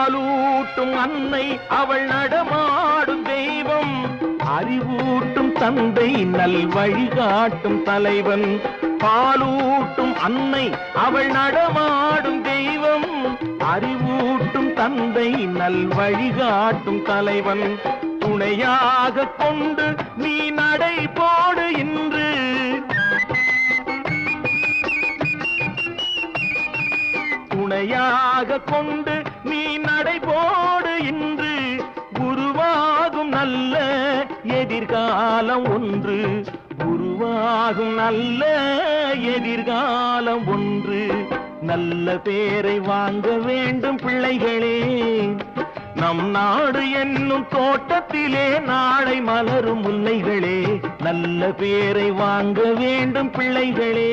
பாலூட்டும் அன்னை அவள் நடமாடும் தெய்வம், அறிவூட்டும் தந்தை நல் வழிகாட்டும் தலைவன். பாலூட்டும் அன்னை அவள் நடமாடும் தெய்வம், அறிவூட்டும் தந்தை நல் வழிகாட்டும் தலைவன். துணையாக கொண்டு நீ நடை போடு இன்று, துணையாக கொண்டு நீ நடை போடு இன்று. உருவாகும் நல்ல எதிர்காலம் ஒன்று, உருவாகும் நல்ல எதிர்காலம் ஒன்று. நல்ல பேரை வாங்க வேண்டும் பிள்ளைகளே, நம் நாடு என்னும் தோட்டத்திலே நாளை மலரும் முல்லைகளே. நல்ல பேரை வாங்க வேண்டும் பிள்ளைகளே.